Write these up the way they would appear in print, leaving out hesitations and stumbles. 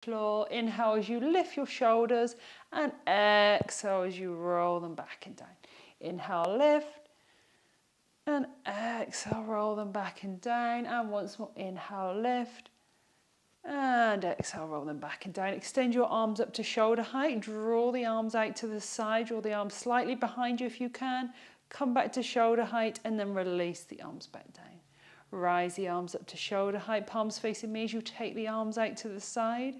Floor. Inhale as you lift your shoulders and exhale as you roll them back and down. Inhale, lift, and exhale, roll them back and down. And once more, inhale, lift, and exhale, roll them back and down. Extend your arms up to shoulder height. Draw the arms out to the side. Draw the arms slightly behind you if you can. Come back to shoulder height and then release the arms back down. Rise the arms up to shoulder height. Palms facing me as you take the arms out to the side.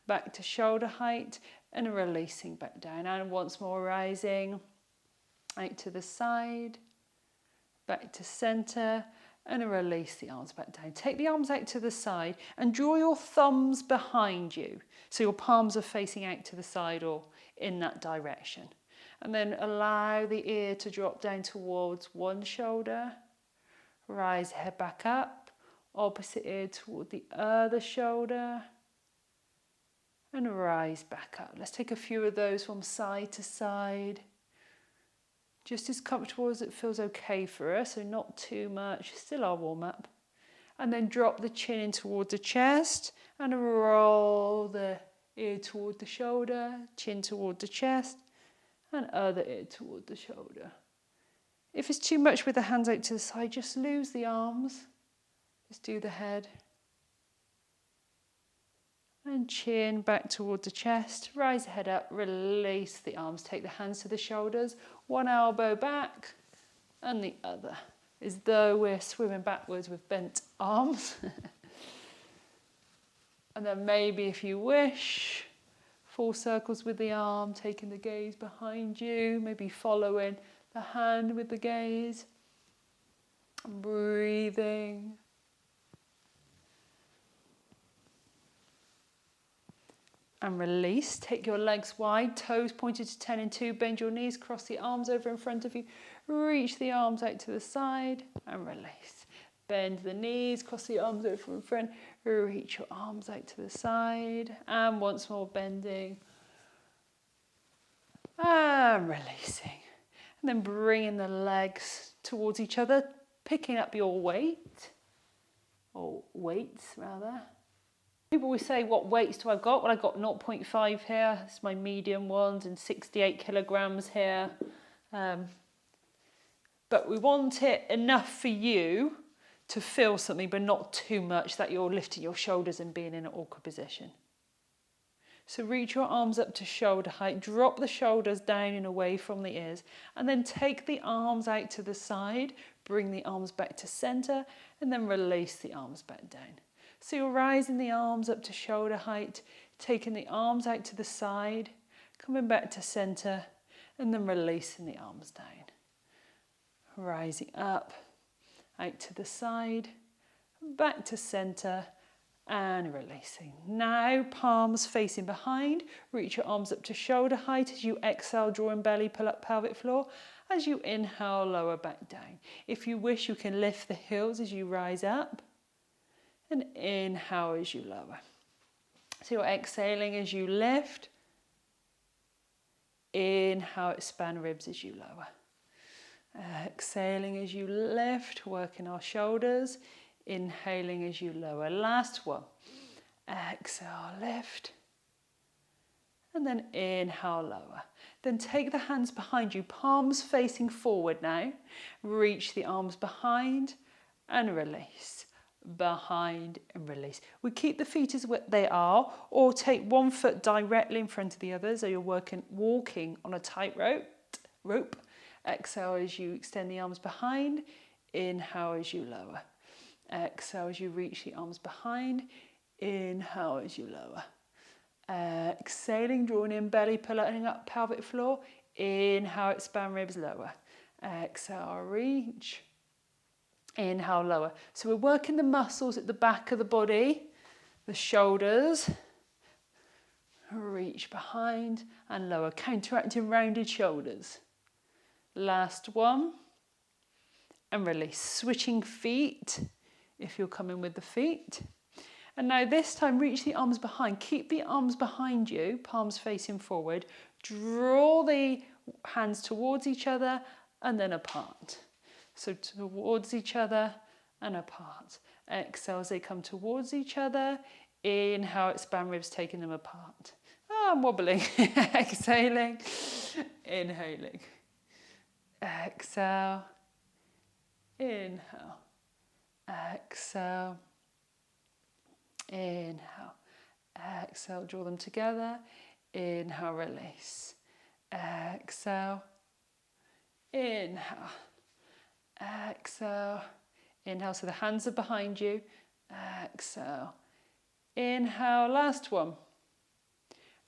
Back to shoulder height and releasing back down. And once more, rising out to the side. Back to centre. And release the arms back down. Take the arms out to the side and draw your thumbs behind you. So your palms are facing out to the side or in that direction. And then allow the ear to drop down towards one shoulder. Rise head back up. Opposite ear toward the other shoulder. And rise back up. Let's take a few of those from side to side. Just as comfortable as it feels okay for us, so not too much, still our warm up. And then drop the chin in towards the chest and roll the ear toward the shoulder, chin toward the chest and other ear toward the shoulder. If it's too much with the hands out to the side, just lose the arms, just do the head. And chin back toward the chest, rise the head up, release the arms, take the hands to the shoulders, one elbow back and the other, as though we're swimming backwards with bent arms. And then maybe if you wish, full circles with the arm, taking the gaze behind you, maybe following the hand with the gaze, breathing. And release. Take your legs wide, toes pointed to 10 and 2. Bend your knees, cross the arms over in front of you. Reach the arms out to the side and release. Bend the knees, cross the arms over in front. Reach your arms out to the side. And once more bending. And releasing. And then bringing the legs towards each other, picking up your weight. Or weights rather. People always say, what weights do I got? Well, I got 0.5 here. It's my medium ones and 68 kilograms here. But we want it enough for you to feel something, but not too much that you're lifting your shoulders and being in an awkward position. So reach your arms up to shoulder height. Drop the shoulders down and away from the ears. And then take the arms out to the side. Bring the arms back to centre. And then release the arms back down. So you're rising the arms up to shoulder height, taking the arms out to the side, coming back to centre, and then releasing the arms down. Rising up, out to the side, back to centre, and releasing. Now, palms facing behind, reach your arms up to shoulder height as you exhale, drawing belly, pull up pelvic floor. As you inhale, lower back down. If you wish, you can lift the heels as you rise up. And inhale as you lower. So you're exhaling as you lift. Inhale, expand ribs as you lower. Exhaling as you lift, working our shoulders. Inhaling as you lower. Last one. Exhale, lift. And then inhale, lower. Then take the hands behind you, palms facing forward now. Reach the arms behind and release. Behind and release. We keep the feet as what they are, or take one foot directly in front of the other, so you're walking on a tight rope. Exhale as you extend the arms behind. Inhale as you lower. Exhale as you reach the arms behind. Inhale as you lower. Exhaling, drawing in belly, pulling up pelvic floor. Inhale, expand ribs, lower. Exhale, reach. Inhale, lower. So we're working the muscles at the back of the body, the shoulders. Reach behind and lower, counteracting rounded shoulders. Last one. And release. Switching feet, if you're coming with the feet. And now this time, reach the arms behind. Keep the arms behind you, palms facing forward. Draw the hands towards each other and then apart. So towards each other and apart. Exhale as they come towards each other. Inhale, expand ribs, taking them apart. Oh, I'm wobbling. Exhaling, inhaling. Exhale, inhale. Exhale, inhale. Exhale, draw them together. Inhale, release. Exhale, inhale. Exhale, inhale. So the hands are behind you. Exhale, inhale. Last one.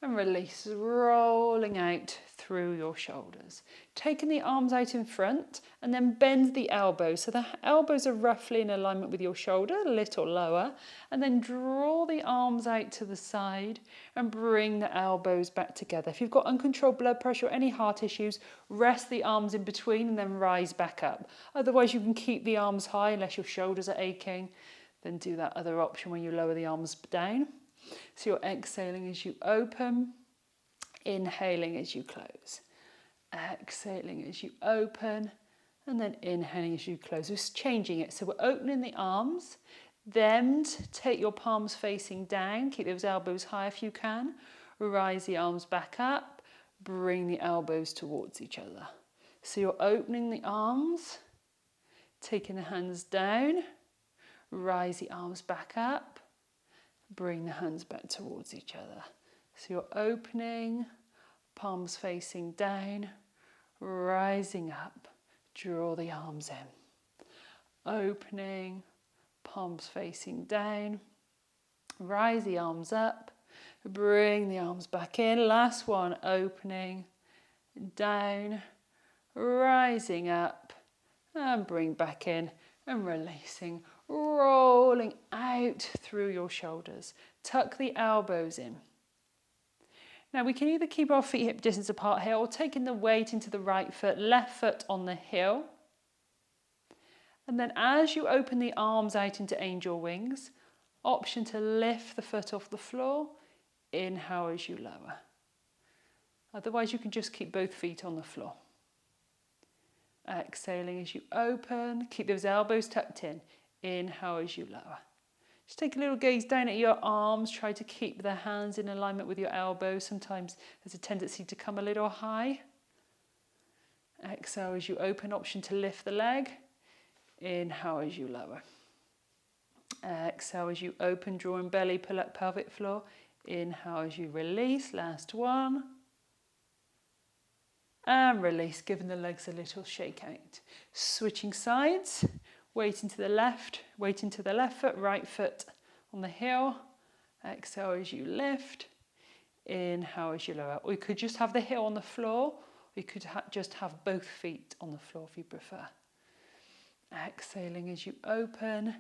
And release, rolling out through your shoulders. Taking the arms out in front and then bend the elbows. So the elbows are roughly in alignment with your shoulder, a little lower. And then draw the arms out to the side and bring the elbows back together. If you've got uncontrolled blood pressure or any heart issues, rest the arms in between and then rise back up. Otherwise, you can keep the arms high unless your shoulders are aching. Then do that other option when you lower the arms down. So you're exhaling as you open, inhaling as you close. Exhaling as you open, and then inhaling as you close. We're changing it. So we're opening the arms, then take your palms facing down, keep those elbows high if you can. Rise the arms back up, bring the elbows towards each other. So you're opening the arms, taking the hands down, rise the arms back up, bring the hands back towards each other. So you're opening, palms facing down, rising up, draw the arms in. Opening, palms facing down, rise the arms up, bring the arms back in. Last one, opening, down, rising up, and bring back in and releasing. Rolling out through your shoulders. Tuck the elbows in. Now we can either keep our feet hip distance apart here or taking the weight into the right foot, left foot on the heel. And then as you open the arms out into angel wings, option to lift the foot off the floor. Inhale as you lower. Otherwise you can just keep both feet on the floor. Exhaling as you open, keep those elbows tucked in. Inhale as you lower. Just take a little gaze down at your arms. Try to keep the hands in alignment with your elbows. Sometimes there's a tendency to come a little high. Exhale as you open, option to lift the leg. Inhale as you lower. Exhale as you open, drawing belly, pull up pelvic floor. Inhale as you release. Last one. And release, giving the legs a little shake out. Switching sides. Weight into the left foot, right foot on the heel. Exhale as you lift. Inhale as you lower. Or you could just have the heel on the floor, or you could just have both feet on the floor if you prefer. Exhaling as you open.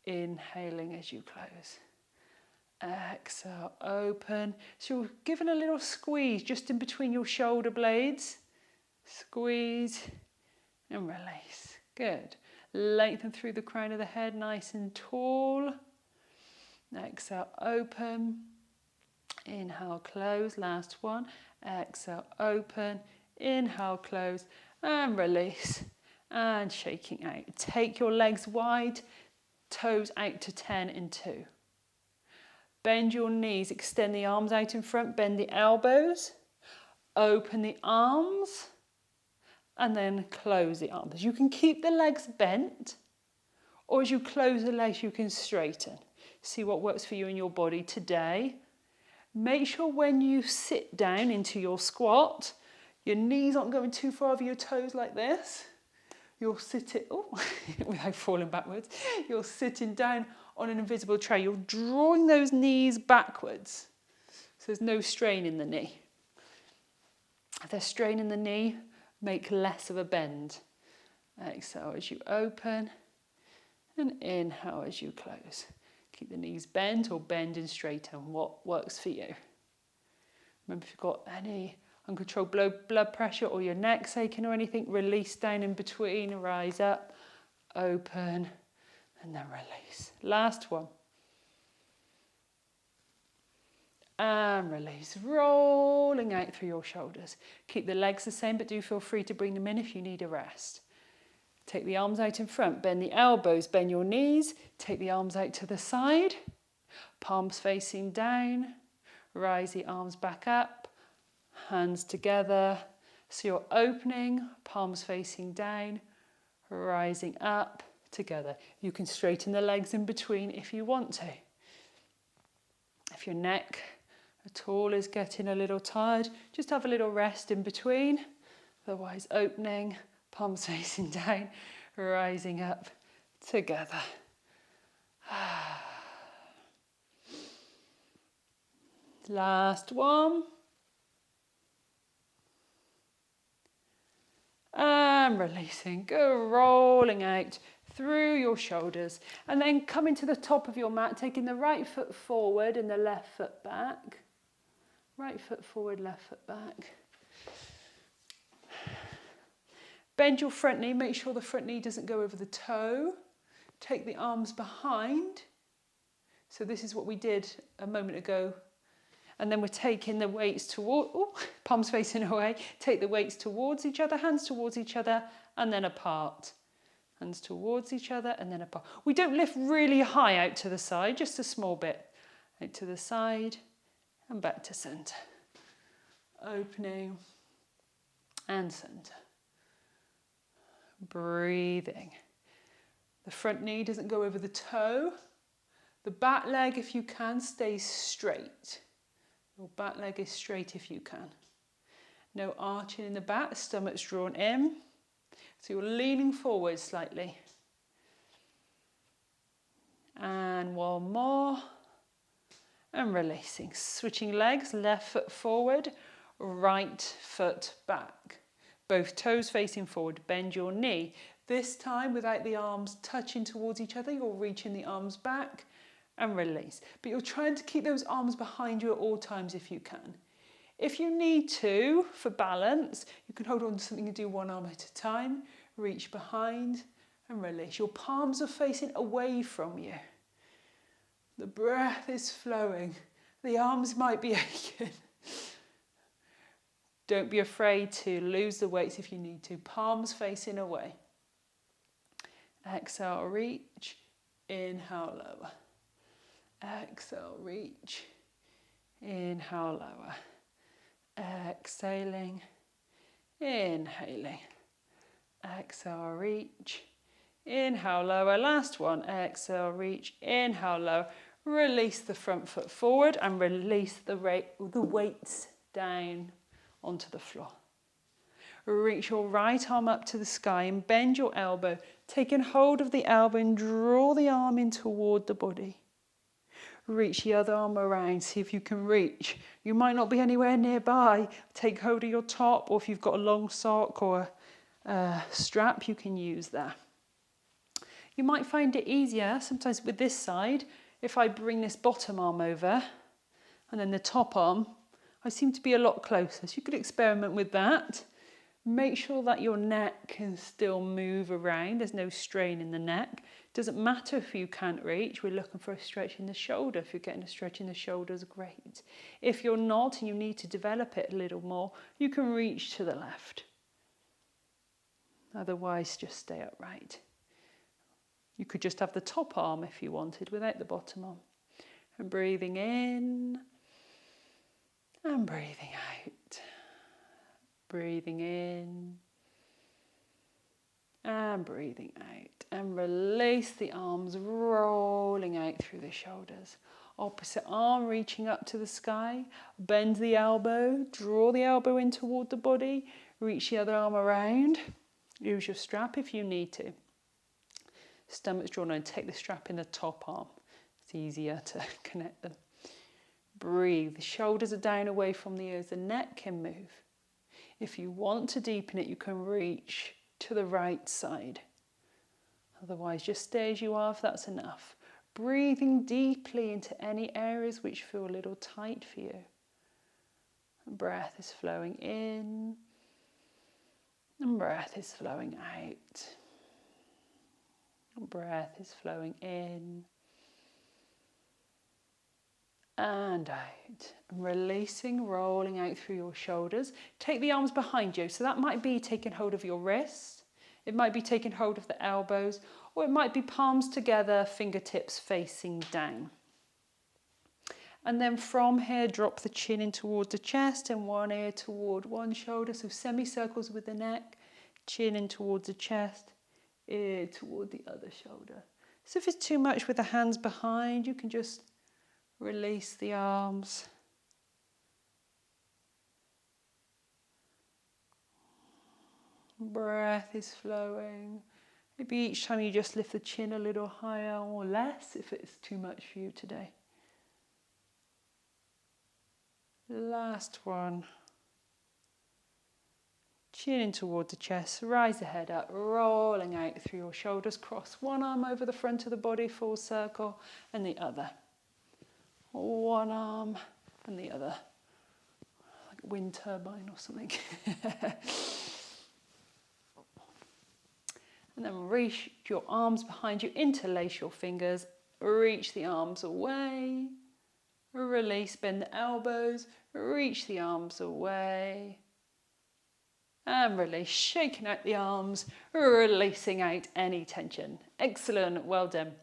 Inhaling as you close. Exhale, open. So you're giving a little squeeze just in between your shoulder blades. Squeeze and release. Good. Lengthen through the crown of the head, nice and tall. Exhale, open. Inhale, close. Last one. Exhale, open. Inhale, close. And release. And shaking out. Take your legs wide, toes out to 10 in 2. Bend your knees, extend the arms out in front, bend the elbows. Open the arms. And then close the arms. You can keep the legs bent, or as you close the legs, you can straighten. See what works for you in your body today. Make sure when you sit down into your squat, your knees aren't going too far over your toes like this. You're sitting, without falling backwards, you're sitting down on an invisible tray. You're drawing those knees backwards. So there's no strain in the knee. If there's strain in the knee, make less of a bend. Exhale as you open and inhale as you close. Keep the knees bent or bend and straighten, what works for you. Remember, if you've got any uncontrolled blood pressure or your neck's aching or anything, release down in between, rise up, open, and then release. Last one. And release, rolling out through your shoulders. Keep the legs the same, but do feel free to bring them in if you need a rest. Take the arms out in front, bend the elbows, bend your knees, take the arms out to the side. Palms facing down, rise the arms back up, hands together. So you're opening, palms facing down, rising up, together. You can straighten the legs in between if you want to. If your neck at all is getting a little tired, just have a little rest in between. Otherwise, opening, palms facing down, rising up, together. Last one. And releasing. Go rolling out through your shoulders. And then coming to the top of your mat, taking the right foot forward and the left foot back. Right foot forward, left foot back. Bend your front knee. Make sure the front knee doesn't go over the toe. Take the arms behind. So this is what we did a moment ago. And then we're taking the weights toward, palms facing away. Take the weights towards each other, hands towards each other, and then apart. Hands towards each other and then apart. We don't lift really high out to the side, just a small bit. Out to the side and back to centre. Opening and centre. Breathing. The front knee doesn't go over the toe. The back leg, if you can, stays straight. Your back leg is straight if you can. No arching in the back, the stomach's drawn in. So you're leaning forward slightly. And one more. And releasing. Switching legs, left foot forward, right foot back. Both toes facing forward, bend your knee. This time, without the arms touching towards each other, you're reaching the arms back and release. But you're trying to keep those arms behind you at all times if you can. If you need to, for balance, you can hold on to something and do one arm at a time. Reach behind and release. Your palms are facing away from you. The breath is flowing. The arms might be aching. Don't be afraid to lose the weights if you need to. Palms facing away. Exhale, reach. Inhale, lower. Exhale, reach. Inhale, lower. Exhaling. Inhaling. Exhale, reach. Inhale, lower. Last one. Exhale, reach. Inhale, lower. Release the front foot forward and release the weights down onto the floor. Reach your right arm up to the sky and bend your elbow. Taking hold of the elbow and draw the arm in toward the body. Reach the other arm around, see if you can reach. You might not be anywhere nearby. Take hold of your top, or if you've got a long sock or a strap, you can use that. You might find it easier, sometimes with this side, if I bring this bottom arm over and then the top arm, I seem to be a lot closer. So you could experiment with that. Make sure that your neck can still move around. There's no strain in the neck. Doesn't matter if you can't reach. We're looking for a stretch in the shoulder. If you're getting a stretch in the shoulders, great. If you're not and you need to develop it a little more, you can reach to the left. Otherwise, just stay upright. You could just have the top arm if you wanted without the bottom arm. And breathing in and breathing out. Breathing in and breathing out. And release the arms rolling out through the shoulders. Opposite arm reaching up to the sky. Bend the elbow, draw the elbow in toward the body. Reach the other arm around. Use your strap if you need to. Stomach's drawn in, take the strap in the top arm. It's easier to connect them. Breathe. The shoulders are down away from the ears. The neck can move. If you want to deepen it, you can reach to the right side. Otherwise, just stay as you are if that's enough. Breathing deeply into any areas which feel a little tight for you. Breath is flowing in and breath is flowing out. Breath is flowing in and out. And releasing, rolling out through your shoulders. Take the arms behind you. So that might be taking hold of your wrists. It might be taking hold of the elbows. Or it might be palms together, fingertips facing down. And then from here, drop the chin in towards the chest and one ear toward one shoulder. So semicircles with the neck, chin in towards the chest, ear toward the other shoulder. So if it's too much with the hands behind, you can just release the arms. Breath is flowing. Maybe each time you just lift the chin a little higher or less if it's too much for you today. Last one. Chin in towards the chest, rise the head up, rolling out through your shoulders, cross one arm over the front of the body, full circle, and the other. One arm and the other. Like a wind turbine or something. And then reach your arms behind you, interlace your fingers, reach the arms away, release, bend the elbows, reach the arms away, and release, shaking out the arms, releasing out any tension. Excellent, well done.